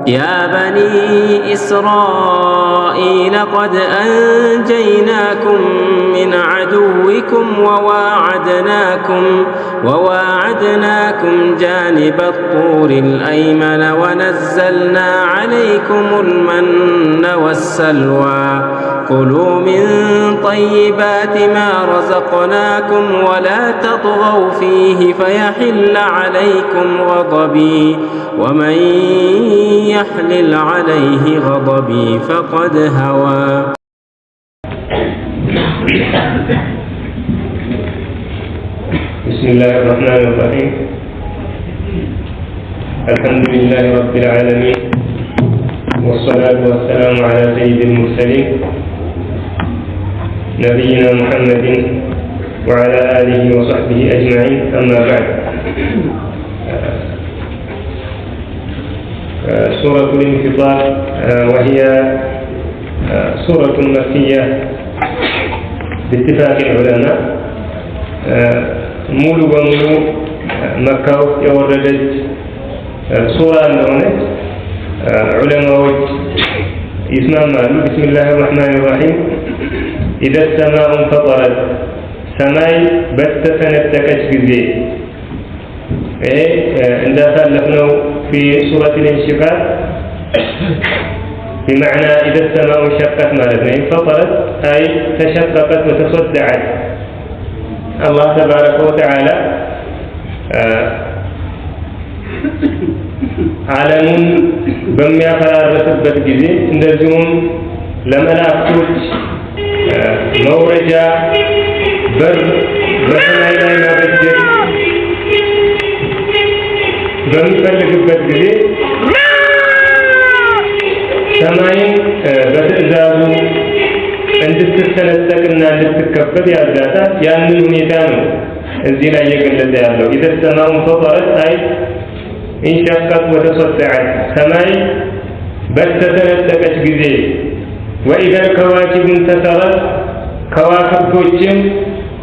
يا بني إسرائيل قد أنجيناكم من عدوكم وواعدناكم جانب الطور الأيمن ونزلنا عليكم المن والسلوى كلوا من طيبات ما رزقناكم ولا تطغوا فيه فيحل عليكم غضبي ومن يحلل عليه غضبي فقد هوى. بسم الله الرحمن الرحيم. الحمد لله رب العالمين والصلاة والسلام على سيد المرسلين نبينا محمد وعلى آله وصحبه أجمعين. أما بعد، سورة الانفطار وهي سورة مكية باتفاق العلماء ሙሉ በሙሉ መካ ውስጥ የወረደች ሱራ እንደሆነች ዑለማዎች ይስማማሉ። ቢስሚላሂ ረህማኒ ረሂም ኢዘ ሰማኡ እንፈጠረት፣ ሰማይ በተሰነጠቀች ጊዜ። ይሄ እንዳሳለፍነው ፊ ሱረት الانشقاق بمعنى إذا السماء انشقت مالتنا انفطرت أي تشققت وتصدعت. الله تبارك وتعالى ዓለሙን በሚያፈራርስበት ጊዜ እንደዚሁም ለመላእክቶች መውረጃ በር በሰማይ ላይ ማበጀት በሚፈልግበት ጊዜ ሰማይን በትዕዛዙ እንድትሰነጠቅና እንድትከፈት ያዛታል። ያንን ሁኔታ ነው እዚህ ላይ እየገለጸ ያለው። ኢዘ ሰማኡ እንፈጠረት አይ እንሸቀት ወተሰደዐት፣ ሰማይ በተሰነጠቀች ጊዜ። ወኢዘ ልከዋኪቡ እንተሰረት፣ ከዋክብቶችም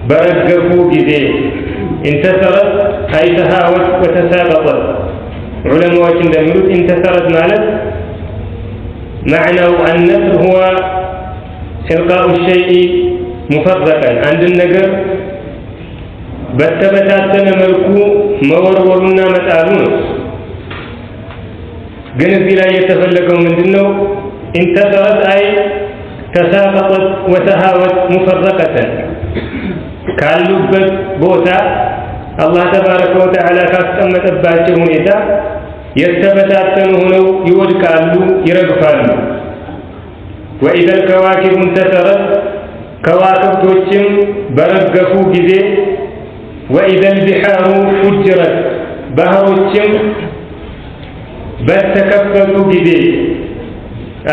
በረገፉ ጊዜ። እንተሰረት አይ ተሃወት ወተሳቀጠት። ዑለማዎች እንደሚሉት እንተሰረት ማለት معنى النثر هو إلقاء الشيء مفرقا عند النجر بتبتاتنا ملكو مورورنا متعلون ግን እዚህ ላይ የተፈለገው ምንድነው? انتثرت أي تساقطت وتهاوت مفرقة ካሉበት ቦታ አላህ ተባረከ ወተዓላ ካስቀመጠባቸው ሁኔታ የተበታተኑ ሆነው ይወድቃሉ፣ ይረግፋሉ። ወኢዘ ልከዋኪቡ እንተሰረት፣ ከዋክብቶችም በረገፉ ጊዜ። ወኢዘ ልቢሓሩ ፉጅረት፣ ባህሮችም በተከፈቱ ጊዜ።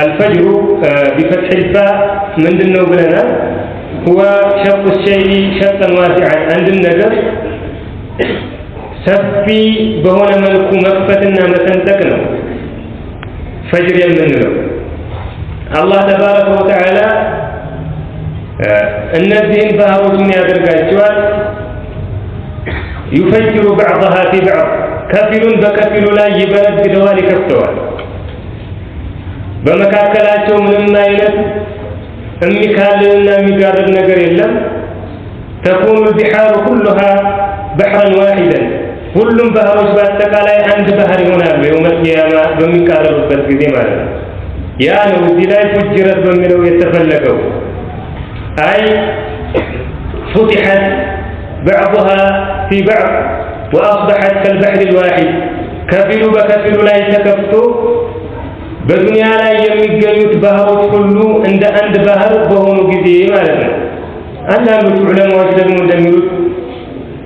አልፈጅሩ ቢፈትሒ ልፋ ምንድነው ብለናል? ሁወ ሸቁ ሸይኢ ሸቀን ዋሲዐን፣ አንድን ነገር ሰፊ በሆነ መልኩ መክፈትና መሰንጠቅ ነው ፈጅር የምንለው። አላህ ተባረከ ወተዓላ እነዚህን ባህሮች ምን ያደርጋቸዋል? ዩፈጅሩ በዕضها في بعض፣ ከፊሉን በከፊሉ ላይ ይበረግደዋል፣ ይከፍተዋል። በመካከላቸው ምንም አይነት የሚካልልና የሚጋርድ ነገር የለም። ተኩኑ البحار كلها بحرا واحدا፣ ሁሉም ባህሮች በአጠቃላይ አንድ ባህር ይሆናሉ የውመል ቂያማ በሚቃረቡበት ጊዜ ማለት ነው። ያ ነው እዚህ ላይ ፉጅረት በሚለው የተፈለገው። አይ فتحت بعضها في بعض وأصبحت كالبحر الواحد، ከፊሉ በከፊሉ ላይ ተከፍቶ በዱንያ ላይ የሚገኙት ባህሮች ሁሉ እንደ አንድ ባህር በሆኑ ጊዜ ማለት ነው። አንዳንዶች ዑለማዎች ደግሞ እንደሚሉት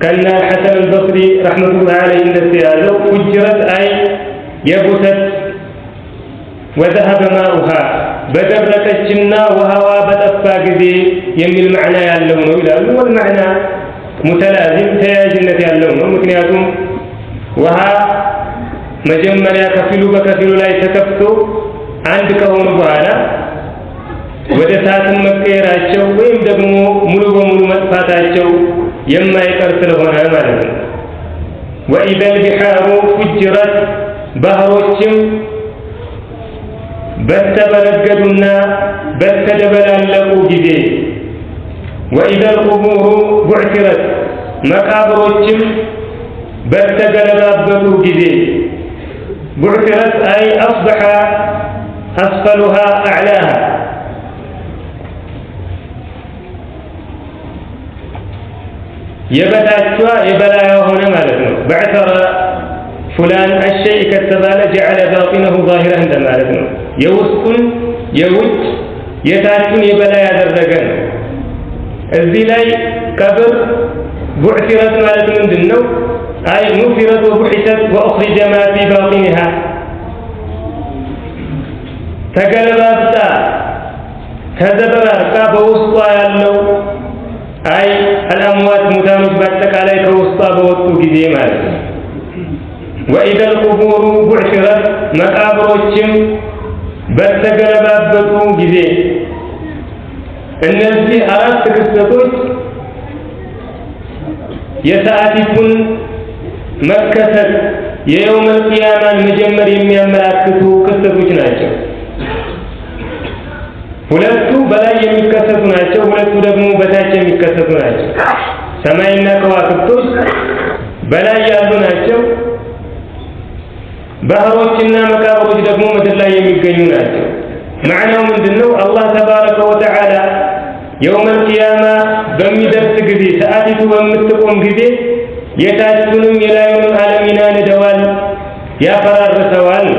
ከነ ሐሰን አልበስሪ ረሕመቱላህ ዐለይሂ እንደተያዘው ፉጅረት አይ የቡሰት ወዘሀበ ማኡሃ፣ በደረቀችና ውሃዋ በጠፋ ጊዜ የሚል ማዕና ያለው ነው ይላሉ። ወልማዕና ሙተላዚም፣ ተያያዥነት ያለው ነው። ምክንያቱም ውሃ መጀመሪያ ከፊሉ በከፊሉ ላይ ተከፍቶ አንድ ከሆኑ በኋላ ወደ እሳትም መቀየራቸው ወይም ደግሞ ሙሉ በሙሉ መጥፋታቸው የማይቀር ስለሆነ ማለት ነው። ወኢዘ ልቢሓሩ ፉጅረት፣ ባህሮችም በተበረገዱና በተደበላለቁ ጊዜ ወኢዘ القبور بعثرت መቃብሮችም በተገለባበጡ ጊዜ بعثرت أي أصبح أسفلها أعلاها የበታቿ የበላዩ ሆነ ማለት ነው بعثر فلان الشيء ከተባለ جعل باطنه ظاهرا እንደማለት ነው የውስጡን የውጭ የታቹን የበላይ ያደረገ ነው እዚህ ላይ ቀብር بعثرت ማለት ምንድነው أي نفرت وبحثت وأخرج ما في باطنها ተገለባብጣ ተዘበራርቃ በውስጧ ያለው أي الأموات ሙታኖች በአጠቃላይ ከውስጧ በወጡ ጊዜ ማለት ነው وإذا القبور بعثرت መቃብሮችም በተገለባበጡ ጊዜ እነዚህ አራት ክስተቶች የሰዓቲቱን መከሰት የየውመል ቂያማን መጀመር የሚያመላክቱ ክስተቶች ናቸው ሁለቱ በላይ የሚከሰቱ ናቸው ሁለቱ ደግሞ በታች የሚከሰቱ ናቸው ሰማይና ከዋክብቶች በላይ ያሉ ናቸው ባህሮችና መቃብሮች ደግሞ ምድር ላይ የሚገኙ ናቸው ማዕናው ምንድነው አላህ ተባረከ ወተዓላ የውመል ቂያማ በሚደርስ ጊዜ ሰዓቲቱ በምትቆም ጊዜ የታችንም የላዩንም ዓለም ይናድደዋል ያፈራርሰዋል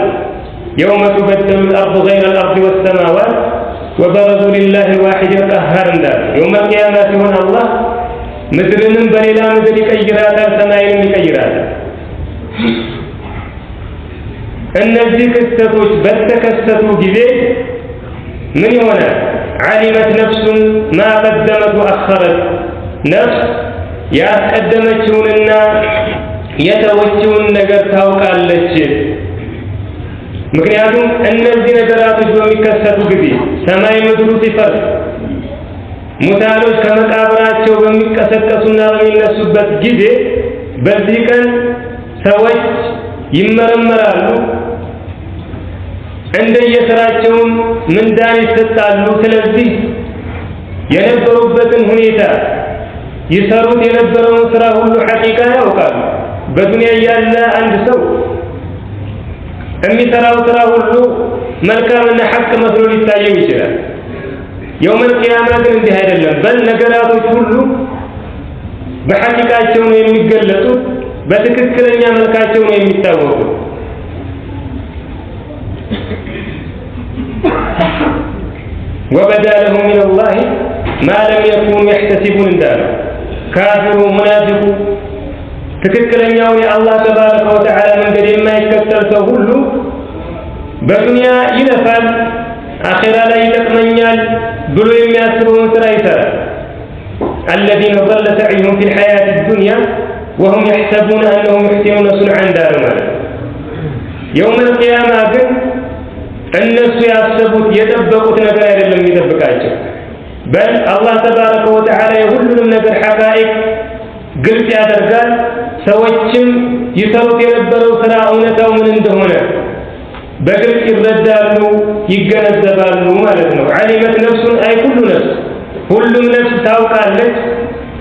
يوم تبدل الأرض غير الأرض والسماوات وبرزوا لله الواحد القهار يوم القيامة هنا الله ምድርንም በሌላ ምድር ይቀይራታል ሰማይንም ይቀይራታል እነዚህ ክስተቶች በተከሰቱ ጊዜ ምን ይሆናል علمت نفس ما قدمت وأخرت نفس ያስቀደመችውንና የተወችውን ነገር ታውቃለች ምክንያቱም እነዚህ ነገራቶች በሚከሰቱ ጊዜ ሰማይ ምድሩ ሲፈርስ ሙታኖች ከመቃብራቸው በሚቀሰቀሱና በሚነሱበት ጊዜ በዚህ ቀን ሰዎች ይመረመራሉ እንደየስራቸው ምንዳን ይሰጣሉ ስለዚህ የነበሩበትን ሁኔታ ይሰሩት የነበረውን ስራ ሁሉ ሐቂቃ ያውቃሉ በዱንያ ያለ አንድ ሰው የሚሰራው ስራ ሁሉ መልካምና ሐቅ መስሎ ሊታየው ይችላል የውመል ቂያማ ግን እንዲህ አይደለም በል ነገራቶች ሁሉ በሐቂቃቸው ነው የሚገለጹት በትክክለኛ መልካቸው ነው የሚታወቁት وبدا لهم من الله ما لم يكونوا يحتسبون እንዳለ ካፊሩ ሙናፊቁ ትክክለኛው የአላህ ተባረከ ወተዓላ መንገድ የማይከተል ሰው ሁሉ በዱንያ ይለፋል አኺራ ላይ ይጠቅመኛል ብሎ የሚያስበውን ስራ ይሰራል الذين ضل سعيهم في الحياة الدنيا وهم يحسبون أنهم يحسنون صنعا دار ማለት يوم القيامة ግን እነሱ ያሰቡት የጠበቁት ነገር አይደለም የሚጠብቃቸው በል አላህ ተባረከ ወተዓላ የሁሉንም ነገር ሐቃኢቅ ግልጽ ያደርጋል ሰዎችም ይሰሩት የነበረው ስራ እውነታው ምን እንደሆነ በግልጽ ይረዳሉ ይገነዘባሉ ማለት ነው علمت نفس أي كل نفس ሁሉም ነፍስ ታውቃለች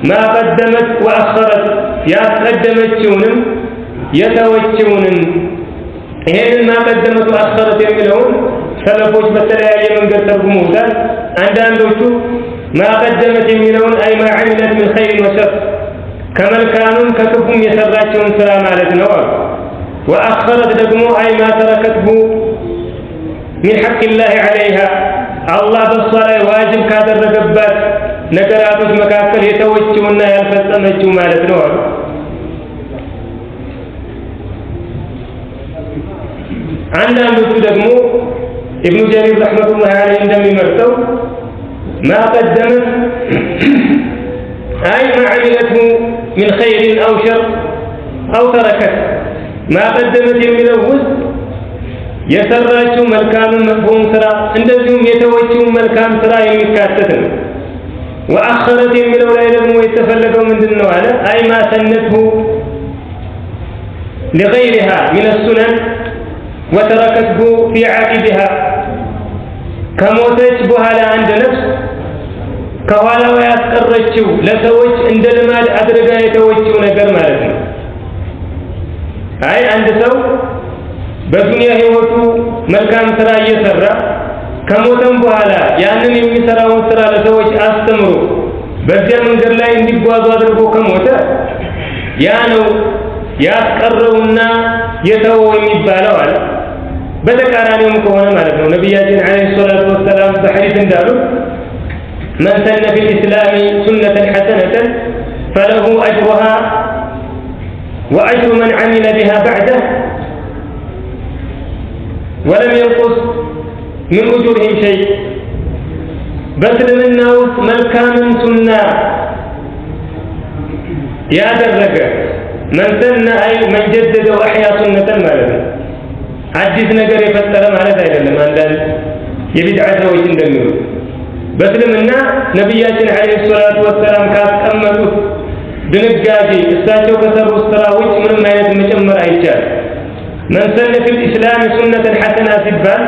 ما قدمت وأخرت ያስቀደመችውንም የተወችውንም ይሄንን ما قدمت وأخرت የሚለውን ሰለፎች በተለያየ መንገድ ተርጉመውታል አንዳንዶቹ ما قدمت የሚለውን أي ما عملت من خير وشر ከመልካምም ከክፉም የሰራቸውን ስራ ማለት ነው وأخرت ደግሞ أي ما تركته من حق الله عليها الله በሷ ላይ ዋጅብ ካደረገባት ነገራቶች መካከል የተወችውና ያልፈጸመችው ማለት ነው አንዳንዶቹ ደግሞ ابن جرير رحمة الله عليه እንደሚመርጠው ما قدمت أي ما عملته من خير أو شر أو تركت ما قدمت የሚለው ውስጥ የሰራችው መልካም መጥፎም ስራ እንደዚሁም የተወችው መልካም ስራ የሚካተት ነው وأخرت የሚለው ላይ ደግሞ የተፈለገው ምንድነው አለ أي ما سنته لغيرها من السنن وتركته في عاقبها ከሞተች በኋላ አንድ ነፍስ ከኋላው ያስቀረችው ለሰዎች እንደ ልማድ አድርጋ የተወችው ነገር ማለት ነው። አይ አንድ ሰው በዱንያ ህይወቱ መልካም ስራ እየሰራ ከሞተም በኋላ ያንን የሚሰራውን ስራ ለሰዎች አስተምሮ በዚያ መንገድ ላይ እንዲጓዙ አድርጎ ከሞተ ያ ነው ያስቀረውና የተወው የሚባለው አለ። በተቃራኒውም ከሆነ ማለት ነው ነብያችን አለይሂ ሰላቱ ወሰላም በሐዲስ እንዳሉ من سن في الإسلام سنة حسنة فله أجرها وأجر من عمل بها بعده ولم ينقص من أجورهم شيء. بسلمنا وسط ملكام سنة يا درجة من سن أي من جدد وأحيا سنة مالذا عجز نجر يفتر مالذا إذا لما أندل يبدع سويت دمير በስልምና ነብያችን አለይሂ ሰላቱ ወሰላም ካስቀመጡት ድንጋጌ እሳቸው ከሰሩት ስራዎች ምንም አይነት መጨመር አይቻልም። من سن في الإسلام سنة حسنة ሲባል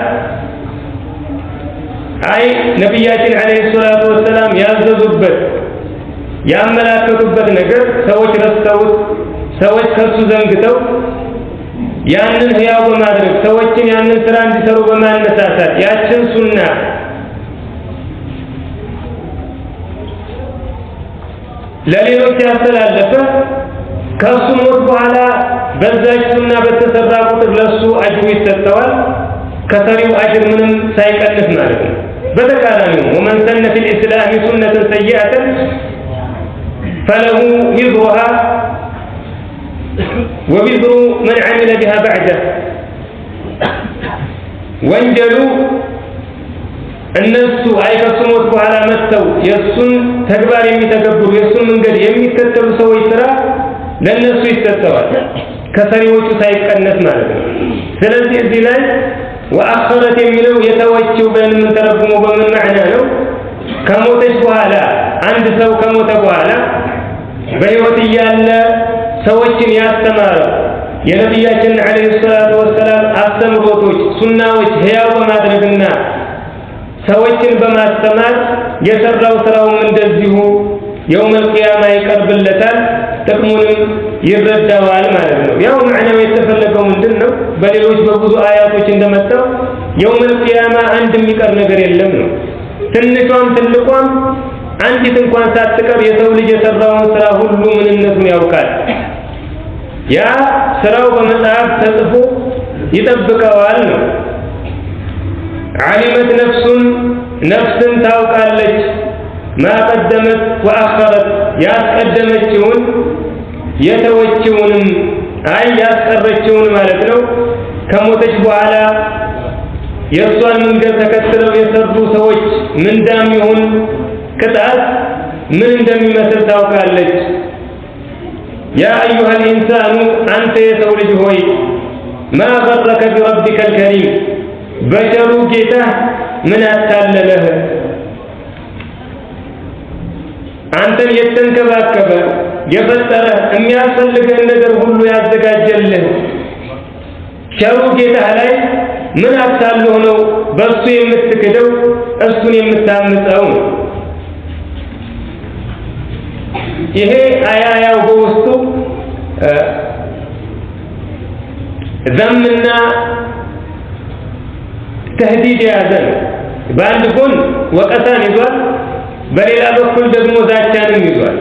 አይ ነብያችን አለይሂ ሰላቱ ወሰላም ያዘዙበት ያመላከቱበት ነገር ሰዎች ረስተውት ሰዎች ከሱ ዘንግተው ያንን ህያው በማድረግ ሰዎችን ያንን ስራ እንዲሰሩ በማነሳሳት ያችን ሱና ለሌሎች ያስተላለፈ ከሱ ሞት በኋላ በዛች ሱና በተሰራ ቁጥር ለሱ አጅሩ ይሰጠዋል ከሰሪው አጅር ምንም ሳይቀንስ ማለት ነው። በተቃራኒው ومن سن في الإسلام سنة سيئة فله وزرها ووزر من عمل بها بعده ወንጀሉ እነሱ አይከስሙት በኋላ መተው የሱን ተግባር የሚተገብሩ የሱን መንገድ የሚከተሉ ሰዎች ስራ ለነሱ ይሰጣዋል ከሰሪዎቹ ሳይቀነስ ማለት ነው። ስለዚህ እዚህ ላይ ወአخرت የሚለው የተወችው በምን ተረጉሞ በምን ማዕና ነው? ከሞተች በኋላ አንድ ሰው ከሞተ በኋላ በህይወት እያለ ሰዎችን ያስተማረ የነብያችን አለይሂ ሰላቱ ወሰላም አስተምሮቶች ሱናዎች ህያው በማድረግና ሰዎችን በማስተማር የሰራው ስራውም እንደዚሁ የውመል ቂያማ ይቀርብለታል ጥቅሙንም ይረዳዋል ማለት ነው። ያው ማዕናው የተፈለገው ምንድነው? በሌሎች በብዙ አያቶች እንደመጣው የውመል ቂያማ አንድ የሚቀር ነገር የለም ነው። ትንሿም ትልቋም አንዲት እንኳን ሳትቀር የሰው ልጅ የሰራውን ስራ ሁሉ ምንነቱን ያውቃል። ያ ስራው በመጽሐፍ ተጽፎ ይጠብቀዋል ነው። علمت نفس ታውቃለች ما قدمت وأخرت ያስቀደመችውን የተወችውንም አይ ያስቀረችውን ማለት ነው። ከሞተች በኋላ የእሷን መንገድ ተከትለው የሰሩ ሰዎች ምንዳም ይሁን ቅጣት ምን እንደሚመስል ታውቃለች። يا أيها الإنسان أنت የሰው ልጅ ሆይ ما غرك بربك الكريم በቸሩ ጌታ ምን አታለለህ? አንተን የተንከባከበ የፈጠረ የሚያስፈልግህን ነገር ሁሉ ያዘጋጀልህ ቸሩ ጌታ ላይ ምን አታለህ ነው በሱ የምትክደው እሱን የምታምፀው? ይሄ አያያው በውስጡ ዘምና ተህዲድ ያዘን በአንድ ጎን ወቀሳን ይዟል፣ በሌላ በኩል ደግሞ ዛቻንም ይዟል።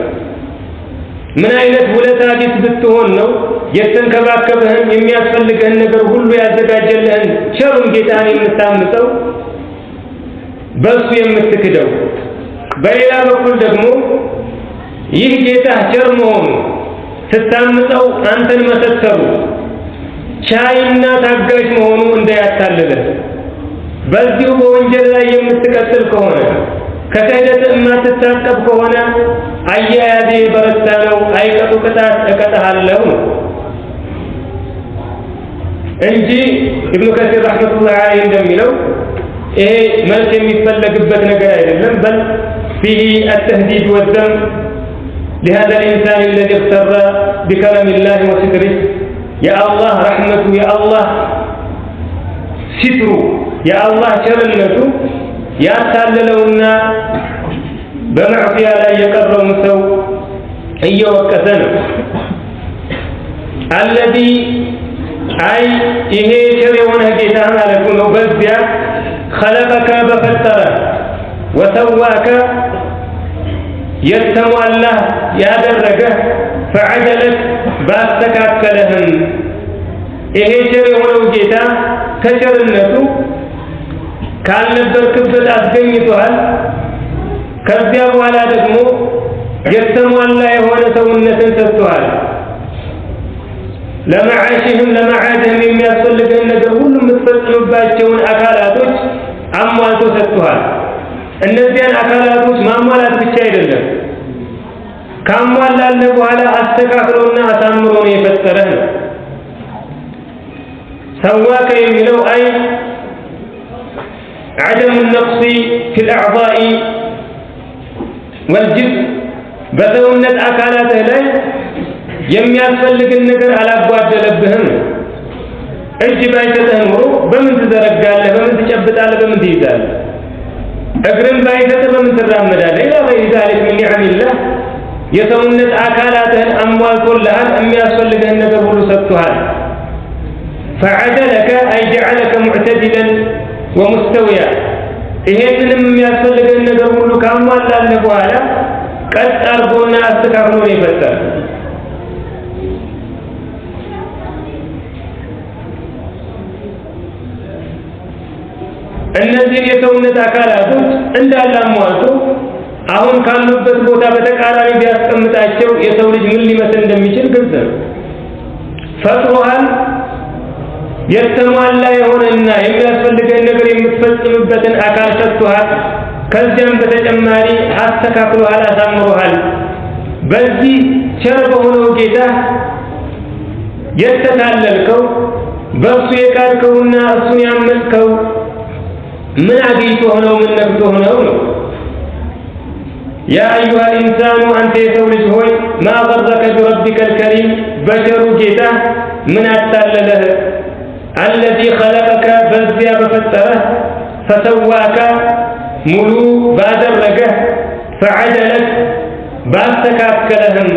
ምን አይነት ውለታ ቢስ ብትሆን ነው የተንከባከበህን የሚያስፈልግህን ነገር ሁሉ ያዘጋጀልህን ቸሩን ጌታን የምታምፀው በሱ የምትክደው? በሌላ በኩል ደግሞ ይህ ጌታ ቸር መሆኑ ስታምፀው አንተን መሰተሩ ቻይና ታጋሽ መሆኑ እንዳያታልልህ በዚሁ በወንጀል ላይ የምትቀጥል ከሆነ ከክህደት የማትታቀብ ከሆነ አያያዜ በረታ ነው አይቀጡ ቅጣት እቀጣሃለሁ እንጂ ኢብኑ ከሲር ረህመቱላሂ ዐለይሂ እንደሚለው ይሄ መልስ የሚፈለግበት ነገር አይደለም። በል فيه التهديد والذم لهذا الإنسان الذي اغتر بكرم الله وستره يا الله رحمته يا الله ستره يا الله شرنته ያታለለውና በመዕሲያ ላይ የቀረውን ሰው እየወቀሰ ነው። አለዚ አይ ይሄ ቸር የሆነ ጌታ ማለቱ ነው። በዚያ خلقك በፈጠረ ወሰዋከ የተሟላ ያደረገ ፈዐደለክ ባስተካከለህም ይሄ ቸር የሆነው ጌታ ከቸርነቱ ካልነበርክበት አስገኝቶሃል። ከዚያ በኋላ ደግሞ የተሟላ የሆነ ሰውነትን ሰጥቶሃል። ለመዓሽህም ለመዓድህም የሚያስፈልግህን ነገር ሁሉ የምትፈጽምባቸውን አካላቶች አሟልቶ ሰጥቶሃል። እነዚያን አካላቶች ማሟላት ብቻ አይደለም፣ ካሟላለህ በኋላ አስተካክሎና አሳምሮ ነው የፈጠረህ ነው። ሰዋከ የሚለው አይ عدم النقص في الأعضاء والجسم በሰውነት አካላትህ ላይ የሚያስፈልግን ነገር አላጓደለብህም። እጅ ባይሰጥህ ኖሮ በምን ትዘረጋለህ? በምን ትጨብጣለህ? በምን ትይዛለህ? እግርን ባይሰጥህ በምን ትራመዳለህ? ኢላ ገይሪ ዛሊክ ሚን ኒዕሚላህ የሰውነት አካላትህን አሟልቶልሃል። የሚያስፈልግህን ነገር ሁሉ ሰጥቶሃል። ፈዐደለከ አይ ጀዐለከ ሙዕተዲለን ወሙስተውያ ይሄንንም የሚያስፈልግህን ነገር ሁሉ ካሟላለህ በኋላ ቀጥ አድርጎና አስተካክሎ ነው የፈጠረህ። እነዚህን የሰውነት አካላቶች እንዳለ አሟልቶ አሁን ካሉበት ቦታ በተቃራኒ ቢያስቀምጣቸው የሰው ልጅ ምን ሊመስል እንደሚችል ግልጽ ነው። ፈጥሮሃል። የተሟላ የሆነና የሚያስፈልገን ነገር የምትፈጽምበትን አካል ሰጥቶሃል። ከዚያም በተጨማሪ አስተካክሎሃል፣ አሳምሮሃል። በዚህ ቸር በሆነው ጌታ የተታለልከው በእሱ የካድከውና እሱን ያመልከው ምን አግኝቶህ ነው? ምን ነክቶህ ነው? ያ አዩሃ ኢንሳኑ አንተ የሰው ልጅ ሆይ ማ ገረከ ቢረቢከ አልከሪም በቸሩ ጌታ ምን አታለለህ? አለዚ ኸለቀከ በዚያ በፈጠረህ ፈሰዋከ ሙሉ ባደረገህ ፈዐደለክ ባስተካከለህም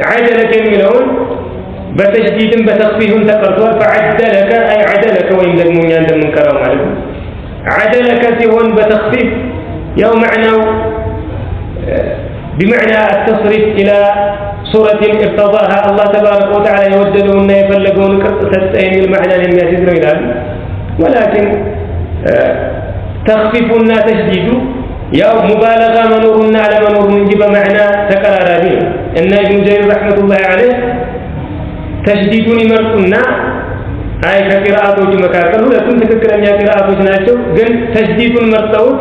ዐደለክ የሚለውን በተሽዲድም በተኽፊፍም ተቀርቷል። ፈዐደለከ አይ ዐደለከ ወይም ደግሞ እኛ እንደምንቀራው ማለት ነው። ዐደለከ ሲሆን በተኽፊፍ ያው መዕናው بمعنى التصريف إلى صورة ارتضاها الله تبارك وتعالى يوددون يفلقون كرتين المعنى لم يسدر إلى ولكن تخفيفنا تشديد يا مبالغة منورنا على منور من جب معنى تكرارين إن ابن جرير رحمة الله عليه تشديدني مرقنا هاي كقراءة مكاكل لكن تذكر أن قراءة ناتشو قل تشديد مرتوط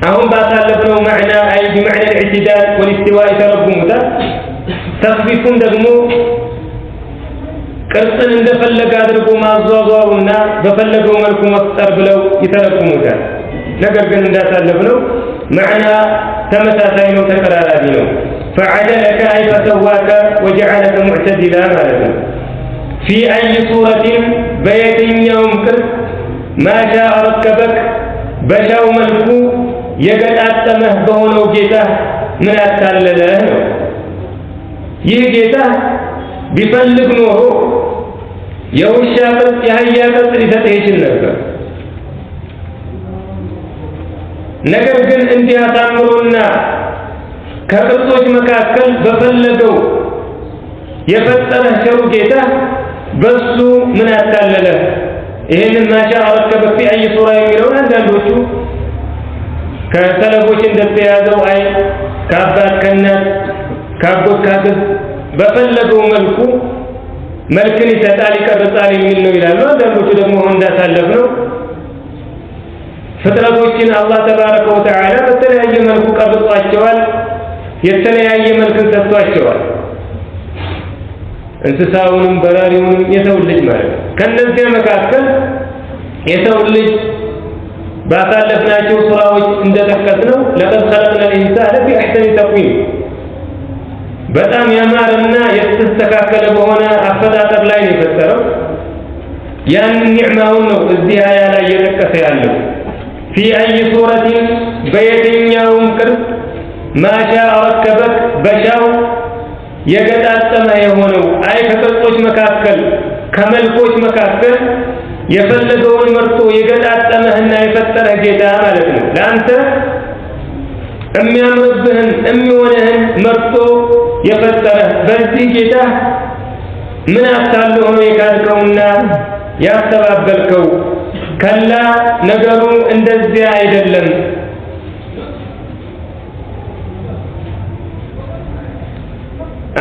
አሁን ባሳለፍነው معنى أي بمعنى الاعتدال والاستواء ተረጉሙታል። ተኽፊፉን ደግሞ ቅርጽን እንደፈለገ አድርጎ ማዟዟሩና በፈለገው መልኩ መፍጠር ብለው ይተረጉሙታል። ነገር ግን እንዳሳለፍነው معنى ተመሳሳይ ነው፣ ተቀራራቢ ነው። فعدلك أي فسواك وجعلك معتدلا ማለት ነው። في أي صورة በየትኛውም ቅርጽ ما شاء ركبك በሻው መልኩ የገጣጠመህ በሆነው ጌታ ምን አታለለህ ነው። ይህ ጌታ ቢፈልግ ኖሮ የውሻ ቅርጽ የአህያ ቅርጽ ሊሰጥህ ይችል ነበር። ነገር ግን እንዲህ አሳምሮና ከቅርጾች መካከል በፈለገው የፈጠረህ ቸሩ ጌታ በሱ ምን አታለለህ? ይህንን ማሻ ረከበክ ፊ አይ ሱራ የሚለውን አንዳንዶቹ ከሰለፎች እንደተያዘው አይ ከአባት ከእናት ከአጎት ካክስት በፈለገው መልኩ መልክን ይሰጣል ይቀርጻል የሚል ነው ይላሉ። አንዳንዶቹ ደግሞ እንዳሳለፍነው ፍጥረቶችን አላህ ተባረከ ወተዓላ በተለያየ መልኩ ቀርጿቸዋል፣ የተለያየ መልክን ሰጥቷቸዋል። እንስሳውንም በራሪውንም የሰው ልጅ ማለት ነው። ከነዚያ መካከል የሰው ልጅ ባሳለፍናቸው ሱራዎች እንደተከተለው ለቀድ خلقنا الانسان في احسن تقويم በጣም ያማረና የተስተካከለ በሆነ አፈጣጠር ላይ ነው የፈጠረው። ያን ኒዕማውን ነው እዚህ አያ ላይ እየጠቀሰ ያለው። في أي صورة بيتنياهم كرب ما شاء ركبك بشاو يقطعتما يهونو أي كقطوش مكاكل كملكوش مكاكل يفلقون مرتو يقطعتما يفتره ጌታ ማለት ነው ለአንተ የሚያምርብህን የሚሆንህን መርጦ የፈጠረህ በዚህ ጌታ ምን አታለው ሆኖ የካድከውና ያስተባበልከው ከላ ነገሩ እንደዚያ አይደለም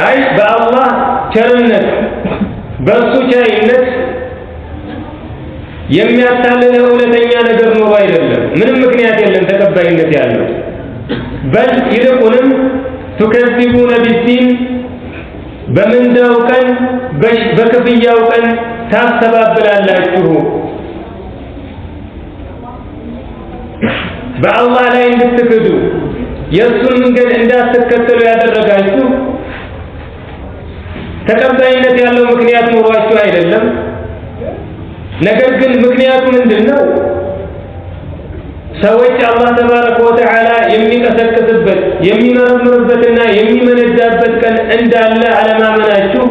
አይ በአላህ ቸርነት በሱ ቻይነት የሚያታልለው እውነተኛ ነገር ነው አይደለም ምንም ምክንያት የለም ተቀባይነት ያለው በል ይልቁንም ተከዚቡነ ቢዲን በመንዳው ቀን በክፍያው ቀን ታስተባብላላችሁ በአላህ ላይ እንድትክዱ የሱን መንገድ እንዳትከተሉ ያደረጋችሁ ተቀባይነት ያለው ምክንያት ኖሯችሁ አይደለም ነገር ግን ምክንያቱ ምንድነው ሰዎች አላህ ተባረከ ወተዓላ የሚቀሰቅስበት የሚመረምርበትና የሚመነዳበት ቀን እንዳለ አለማመናችሁ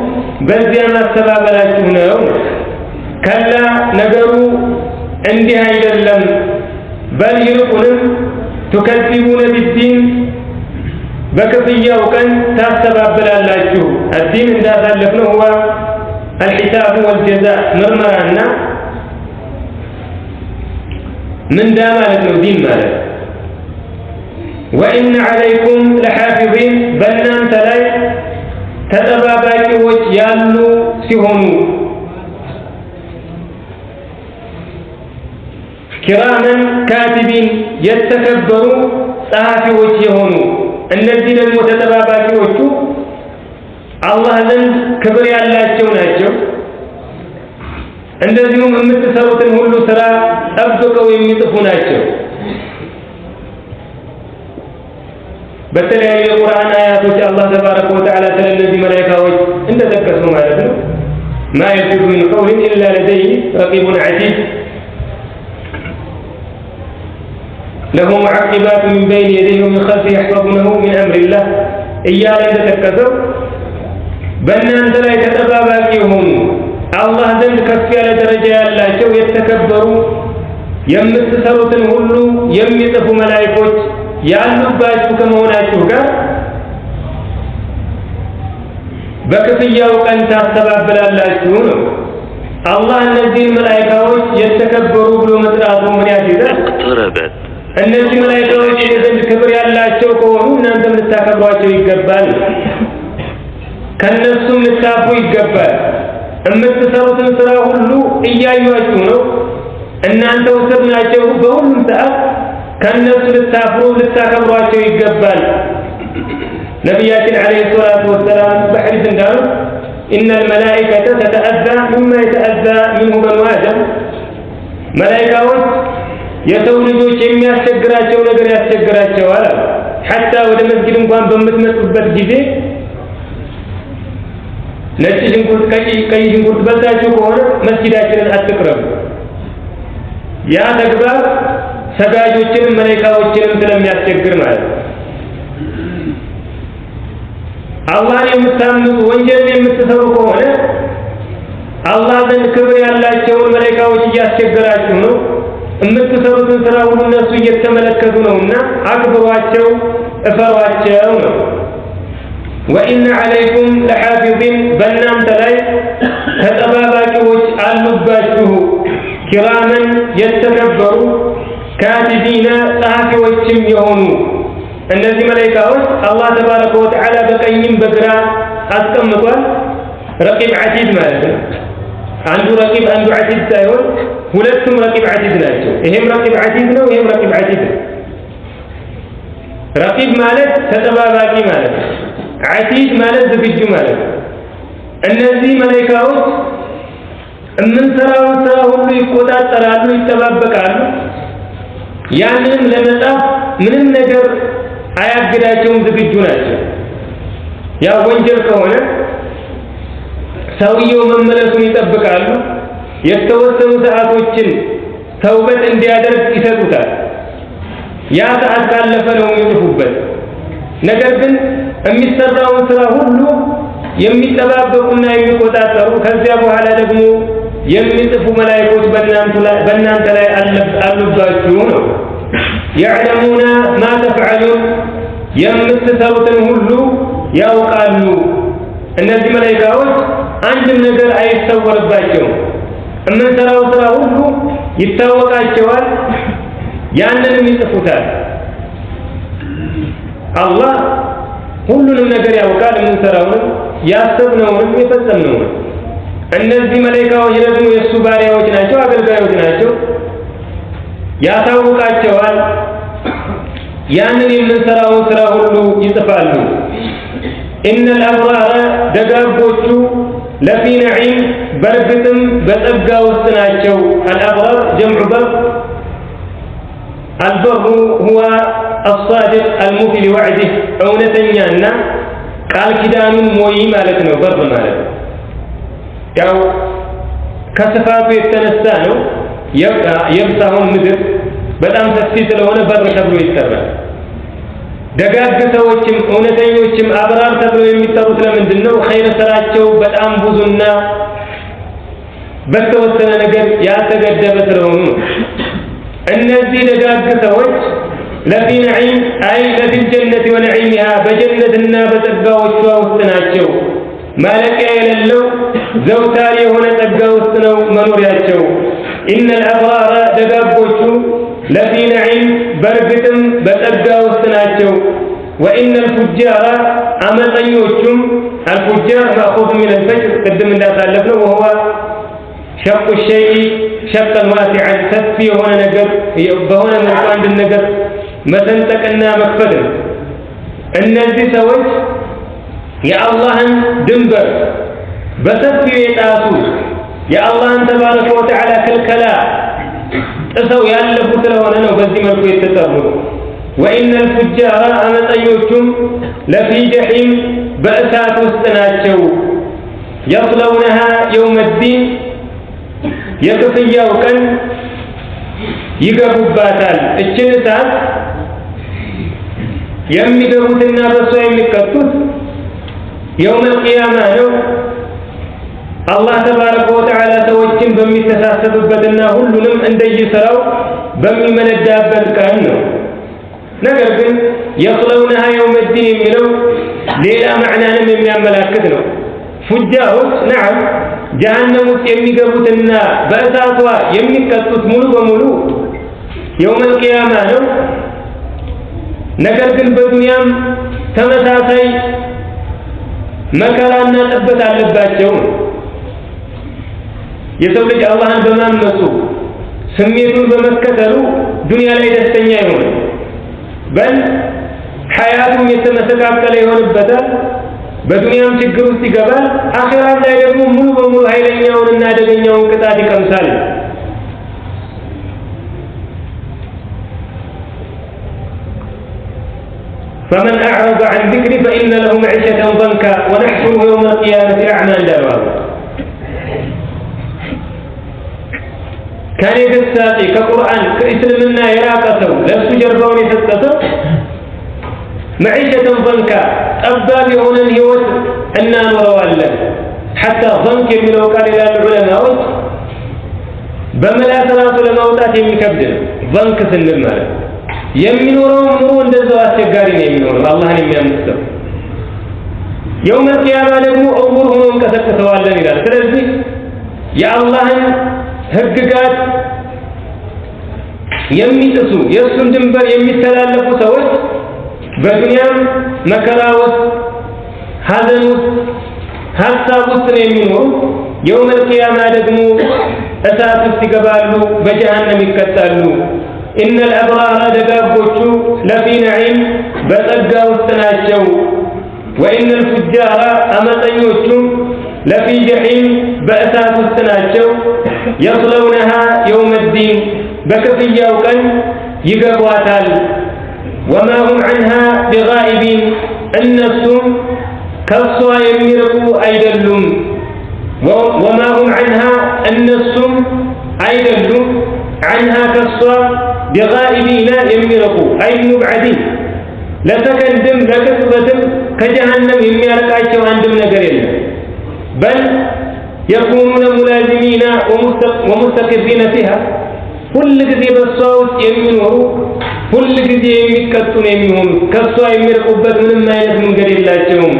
በዚያ ማስተባበላችሁ ነው ከላ ነገሩ እንዲህ አይደለም በል ይልቁንም ተከዚቡነ ቢዲን በክፍያው ቀን ታስተባብላላችሁ الدين እንዳሳለፍነው هو الحساب والجزاء ምርመራና من دا مالك دين مالك وإن عليكم لحافظين بلنان تلاي تتباباكي وش يالو سيهونو كراما كاتبين يتكبروا صحافي وش يهونو الذي لم تتباباكي وشو الله زند كبر ያላቸው ናቸው እንደዚሁም የምትሰሩትን ሁሉ ስራ ጠብቀው የሚጥፉ ናቸው በተለያዩ የቁርአን አያቶች አላህ ተባረከ ወተዓላ ስለነዚህ መላእክቶች እንደተከሰሱ ማለት ነው ما يلفظ من قول إلا لديه رقيب عتيد له معقبات من بين يديه ومن خلفه يحفظونه من أمر الله إياه እንደተከሰው በእናንተ ላይ ተጠባባቂ የሆኑ አላህ ዘንድ ከፍ ያለ ደረጃ ያላቸው የተከበሩ የምትሰሩትን ሁሉ የሚጽፉ መላእክቶች ያሉባችሁ ከመሆናችሁ ጋር በክፍያው ቀን ታስተባብላላችሁ ነው አላህ እነዚህ መላእክቶች የተከበሩ ብሎ መጥራቱ ምን ያስይዛል እነዚህ መላእክቶች የዘንድ ክብር ያላቸው ከሆኑ እናንተም ልታከብሯቸው ይገባል ከነሱም ልታፉ ይገባል የምትሰሩትን ስራ ሁሉ እያዩአችሁ ነው እናንተ ወሰድናቸው በሁሉም ሰዓት ከነሱ ልታፍሩ ልታከብሯቸው ይገባል ነብያችን አለይሂ ሰላቱ ወሰላም በሐዲስ እንዳሉ ان الملائكه تتاذى مما يتاذى منه بنو ادم መላእክቶች የሰው ልጆች የሚያስቸግራቸው ነገር ያስቸግራቸዋል حتى ወደ መስጊድ እንኳን በምትመጡበት ጊዜ ነጭ ሽንኩርት ቀይ ሽንኩርት በልታችሁ ከሆነ መስጊዳችንን አትቅረቡ ያ ተግባር ሰጋጆችንም መላእክቶችንም ስለሚያስቸግር ማለት ነው አላህን የምታምኑ ወንጀል የምትሰሩ ከሆነ አላህ ዘንድ ክብር ያላቸውን መላእክቶች እያስቸገራችሁ ነው የምትሰሩትን ስራ ሁሉ እነሱ እየተመለከቱ ነውና አክብሯቸው እፈሯቸው ነው وإن عليكم لحافظين بنام تلاي تتباباكوش አሉባችሁ كراما يتكبروا كاتبين صحافيዎችም የሆኑ እነዚህ መላእክቶች አላህ ተባረከ ወተዓላ በቀኝም በግራ አስቀምጧል ረቂብ ዓቲድ ማለት ነው አንዱ ረቂብ አንዱ ዓቲድ ሳይሆን ሁለቱም ረቂብ ዓቲድ ናቸው ይሄም ረቂብ ዓቲድ ነው ይሄም ረቂብ ዓቲድ ረቂብ ማለት ተጠባባቂ ማለት ነው ዓቲድ ማለት ዝግጁ ማለት ነው እነዚህ መላእክቶች የምንሰራውን ስራ ሁሉ ይቆጣጠራሉ ይጠባበቃሉ ያንንም ለመጻፍ ምንም ነገር አያግዳቸውም ዝግጁ ናቸው ያ ወንጀል ከሆነ ሰውየው መመለሱን ይጠብቃሉ የተወሰኑ ሰዓቶችን ተውበት እንዲያደርግ ይሰጡታል ያ ሰዓት ካለፈ ነው የሚጽፉበት። ነገር ግን የሚሰራውን ስራ ሁሉ የሚጠባበቁና የሚቆጣጠሩ ከዚያ በኋላ ደግሞ የሚጽፉ መላእክቶች በእናንተ ላይ አሉባችሁ ነው። يعلمون ما تفعلون የምትሰሩትን ሁሉ ያውቃሉ። እነዚህ መላእክቶች አንድም ነገር አይሰወርባቸውም። የምንሰራው ስራ ሁሉ ይታወቃቸዋል፣ ያንንም ይጽፉታል። አላህ ሁሉንም ነገር ያውቃል፣ የምንሰራውን ያሰብነውን የፈጸምነውን። እነዚህ መላእክቶች ደግሞ የእሱ ባሪያዎች ናቸው፣ አገልጋዮች ናቸው፣ ያሳውቃቸዋል። ያንን የምንሰራውን ስራ ሁሉ ይጽፋሉ። ኢነል አብራረ ደጋጎቹ ለፊ ነዒም በርግጥም በጸጋ ውስጥ ናቸው። አልአብራር ጀምዑ በር አልበሩ ሁወ አሳዲቅ አልሙፊ ሊወዕዲህ እውነተኛና ቃል ኪዳኑን ሞይ ማለት ነው። በር ማለት ያው ከስፋቱ የተነሳ ነው። የብሳሁን ምድር በጣም ሰፊ ስለሆነ በር ተብሎ ይጠራል። ደጋግ ሰዎችም እውነተኞችም አብራር ተብሎ የሚጠሩት ለምንድን ነው? ኸይር ስራቸው በጣም ብዙና በተወሰነ ነገር ያልተገደበ ስለሆኑ ነው። እነዚህ ደጋግ ሰዎች ለፊ ነዒም አይ ለፊ ጀነት ወነዒሚሃ በጀነትና በጸጋዎቿ ውስጥ ናቸው። ማለቂያ የሌለው ዘውታሪ የሆነ ጸጋ ውስጥ ነው መኖሪያቸው። ኢነል አብራረ ደጋጎቹ ለፊ ነዒም በርግጥም በጸጋ ውስጥ ናቸው። ወኢነል ፉጃረ አመፀኞቹም አልፉጃር ማእኹዝ ሚን አልፈጅር ቅድም እንዳሳለፍነው ወሁወ ሸቁ ሸይኢ ሸቀን ዋሲዐን ሰፊ የሆነ ነገር በሆነ መልኩ አንድን ነገር መሰንጠቅና መክፈት ነው። እነዚህ ሰዎች የአላህን ድንበር በሰፊው የጣሱ የአላህን ተባረከ ወተዓላ ክልከላ ጥሰው ያለፉ ስለሆነ ነው በዚህ መልኩ የተጠሩት። ወኢነል ፉጃረ አመፀኞቹም ለፊ ጀሒም በእሳት ውስጥ ናቸው። የስለውነሃ የውመ ዲን የክፍያው ቀን ይገቡባታል። እችን እሳት የሚገቡትና በሷ የሚቀጡት የውመል ቂያማ ነው። አላህ ተባረከ ወተዓላ ሰዎችን በሚተሳሰብበትና ሁሉንም እንደየሥራው በሚመነዳበት ቀን ነው። ነገር ግን የስለውነሃ የውመ ዲን የሚለው ሌላ ማዕናንም የሚያመላክት ነው። ፉጃሮች ነዓም ጀሃነም ውስጥ የሚገቡትና በእሳቷ የሚቀጡት ሙሉ በሙሉ የውመል ቂያማ ነው። ነገር ግን በዱንያም ተመሳሳይ መከራና ጥበት አለባቸው። የሰው ልጅ አላህን በማመፁ ስሜቱን በመከተሉ ዱንያ ላይ ደስተኛ ይሆናል። በል ሐያቱም የተመሰቃቀለ ይሆንበታል። በዱንያም ችግር ውስጥ ይገባል። አኺራም ላይ ደግሞ ሙሉ በሙሉ ኃይለኛውንና አደገኛውን ቅጣት ይቀምሳል። فمن أعرض عن ذكري فإن له معيشة ضنكا ونحشره يوم القيامة أعمى እንዳለው ከኔ ገሳጤ ከቁርአን ከእስልምና የራቀ ሰው ለሱ ጀርባውን የሰጠ ሰው معيشة ضنكا ጠባብ የሆነን ህይወት እናኖረዋለን። حتى ضنك የሚለው ቃል ይላሉ ዑለማዎች በመላስ ራሱ ለማውጣት የሚከብድ ነው። ضنك ስንል ማለት የሚኖረው ኑሮ እንደዛው አስቸጋሪ ነው የሚኖረው አላህን የሚያምሰው። የውመል ቂያማ ደግሞ እውር ሆኖ እንቀሰቅሰዋለን ይላል። ስለዚህ የአላህን ህግጋት የሚጥሱ የእሱን ድንበር የሚተላለፉ ሰዎች በዱንያም መከራ ውስጥ ሐዘን ውስጥ ሀሳብ ውስጥ ነው የሚኖሩ። የውመል ቂያማ ደግሞ እሳት ውስጥ ይገባሉ፣ በጀሃነም ይቀጣሉ። ኢነል አብራረ ደጋጎቹ ለፊ ነዒም በጸጋ ውስጥ ናቸው። ወኢነል ፉጃረ አመፀኞቹም ለፊ ጀሒም በእሳት ውስጥ ናቸው። የስለውነሃ የውመ ዲን በክፍያው ቀን ይገቧታል። ወማ ሁም ዐንሃ ቢጋኢቢን እነሱም ከሷ የሚርቁ አይደሉም። ወማ ሁም ዐንሃ እነሱም አይደሉም ዐንሃ ከሷ بغائبين يميرقوا أي مبعدين لسكندم لكسبتم كجهنم يميرقاቸው አንድም ነገር የለም بل يكونون ملازمين ومستقرين فيها كل ጊዜ በሷ ውስጥ የሚኖሩ كل ጊዜ የሚቀጡ ነው የሚሆኑ ከሷ የሚርቁበት ምንም አይነት መንገድ የላቸውም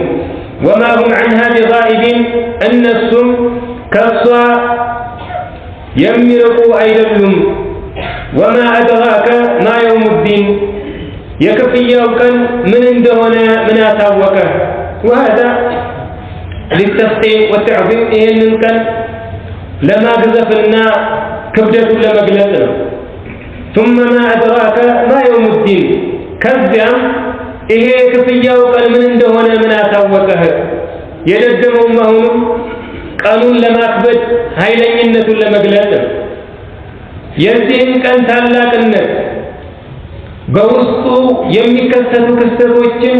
وما هم عنها بغائبين እነሱም ከሷ የሚርቁ አይደሉም وما أدراك ما يوم الدين የክፍያው ቀን ምን እንደሆነ ምን አታወቀ وهذا للتفقيه والتعظيم ይሄንን ቀን ለማግዘፍና ክብደቱን ለመግለጽ ነው ثم ما أدراك ما يوم الدين ከዚያም ይሄ ክፍያው ቀን ምን እንደሆነ ምን አታወቀህ የደደመው መሆኑን ቀኑን ለማክበድ ኃይለኝነቱን ለመግለጽ ነው የዚህን ቀን ታላቅነት በውስጡ የሚከሰቱ ክስተቶችን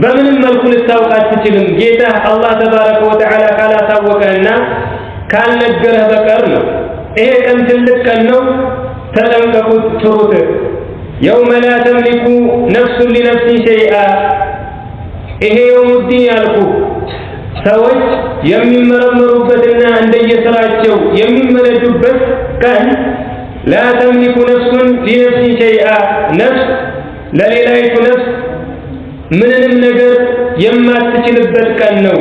በምንም መልኩ ልታውቅ አትችልም ጌታ አላህ ተባረከ ወተዓላ ካላሳወቀህና ካልነገረህ በቀር ነው ይሄ ቀን ትልቅ ቀን ነው ተጠንቀቁት ፍሩት يوم لا تملك نفس لنفس شيئا ይሄ يوم الدين ያልኩ ሰዎች የሚመረመሩበትና እንደየስራቸው የሚመለዱበት ቀን لا تملك نفس لنفس شيئا نفس ለሌላይቱ ነፍስ ምንንም ነገር የማትችልበት ቀን ነው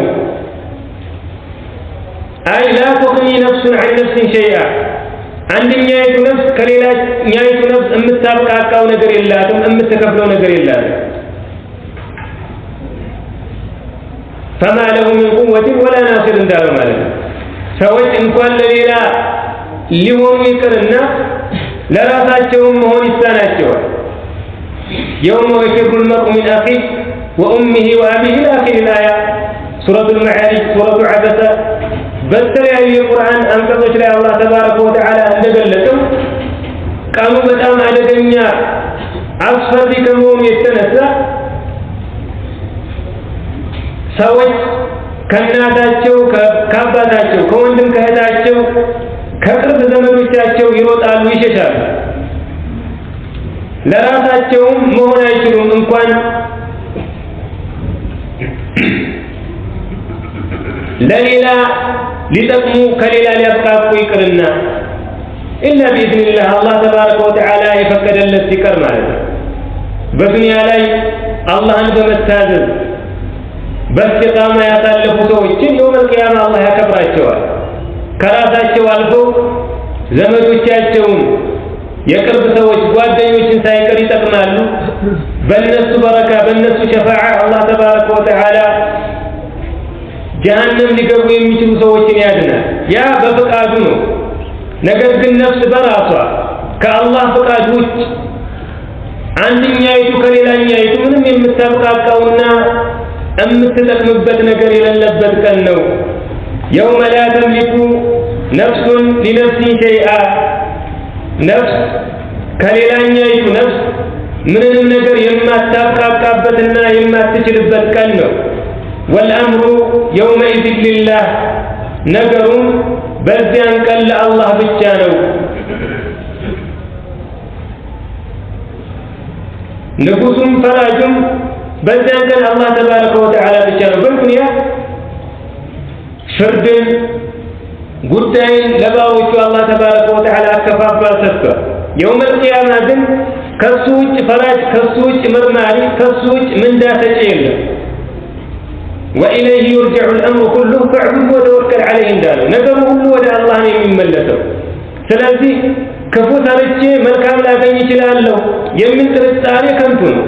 አይ لا تغني نفس عن نفس شيئا አንደኛይቱ ነፍስ ከሌላኛይቱ ነፍስ የምታብቃቃው ነገር የላትም የምትከፍለው ነገር የላትም فما له من قوة ولا ناصر እንዳለ ማለት ነው ሰዎች እንኳን ለሌላ ሊሆኑ ይቅርና ለራሳቸውም መሆን ይሳናቸዋል يوم يفر المرء من أخيه وأمه وأبيه إلى آخر الآية سورة المعارج سورة عبسة በተለያዩ የቁርአን አንቀጾች ላይ አላህ ተባረከ ወተዓላ እንደገለጸው ቀኑ በጣም አደገኛ አስፈሪ ከመሆኑ የተነሳ ሰዎች ከእናታቸው ከአባታቸው ከወንድም ከእህታቸው ከቅርብ ዘመዶቻቸው ይሮጣሉ ይሸሻሉ ለራሳቸውም መሆን አይችሉም እንኳን ለሌላ ሊጠቅሙ ከሌላ ሊያብቃቁ ይቅርና إلا بإذن الله الله تبارك وتعالى يفقدለት ሲቀር ማለት ነው በዱንያ ላይ አላህን በመታዘዝ በእስቲቃማ ያሳለፉ ሰዎችን የውም القيامة አላህ ያከብራቸዋል ከራሳቸው አልፎ ዘመዶቻቸውን የቅርብ ሰዎች ጓደኞችን ሳይቀር ይጠቅማሉ በእነሱ በረካ በእነሱ ሸፋዓ አላህ ተባረከ ወተዓላ ጀሃነም ሊገቡ የሚችሉ ሰዎችን ያድናል ያ በፍቃዱ ነው ነገር ግን ነፍስ በራሷ ከአላህ ፍቃድ ውጭ አንደኛይቱ ከሌላኛይቱ ምንም የምታብቃቃውና የምትጠቅምበት ነገር የሌለበት ቀን ነው يوم لا تملك نفس لنفس شيئا ነፍስ ከሌላኛይቱ ነፍስ ምንም ነገር የማታብቃቃበትና የማትችልበት ቀን ነው والأمر يومئذ لله ነገሩም በዚያን ቀን ለአላህ ብቻ ነው ንጉሱም ፈራጁም በዚያን ቀን አላህ ተባረከ ወተዓላ ብቻ ነው በዱንያ ፍርድን ጉዳይን ለባሮቹ አላህ ተባረከ ወተዓላ አከፋፍሎ ሰጥቷል የውም القيامة ግን ከሱ ውጭ ፈራጅ ከሱ ውጭ መርማሪ ከሱ ውጭ ምንዳ ሰጪ የለም وإليه يرجع الأمر كله فاعبد وتوكل عليه እንዳለው ነገሩ ሁሉ ወደ አላህ ነው የሚመለሰው ስለዚህ ክፉ ሰርቼ መልካም ላገኝ እችላለሁ የሚል ጥርጣሬ ከንቱ ነው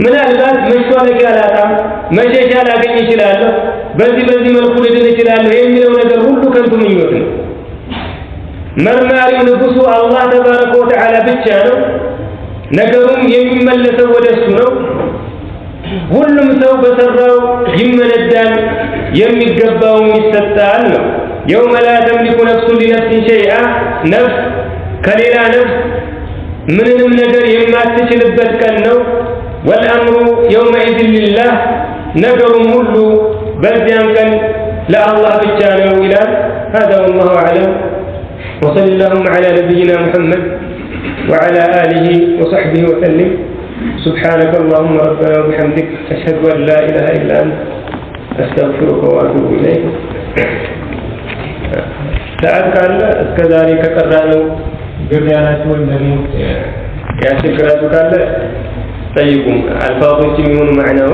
ምናልባት መሽዋለቂያ ላጣም መሸሻ ላገኝ እችላለሁ በዚህ መልኩ ልድን እችላለሁ የሚለው ነገር ሁሉ ከንቱ ምኞት ነው መርማሪው ንጉሱ አላህ ተባረከ ወተዓላ ብቻ ነው ነገሩም የሚመለሰው ወደሱ ነው ሁሉም ሰው በሰራው ይመነዳል የሚገባው ይሰጣል ነው يوم لا تملك نفس لنفس شيئا نفس كليلا نفس ምንም ነገር የማትችልበት ቀን ነው والامر يومئذ لله ነገሩም ሁሉ በዚያን ቀን ለአላህ ብቻ ነው ይላል هذا والله اعلم وصلى اللهم على نبينا محمد وعلى آله وصحبه وسلم. سبحانك اللهم ربنا وبحمدك أشهد أن لا إله إلا أنت أستغفرك وأتوب إليك. سألك كذلك قرأنا قرآنات والنموت يا شكرا قال طيب الفاظ يمون معناه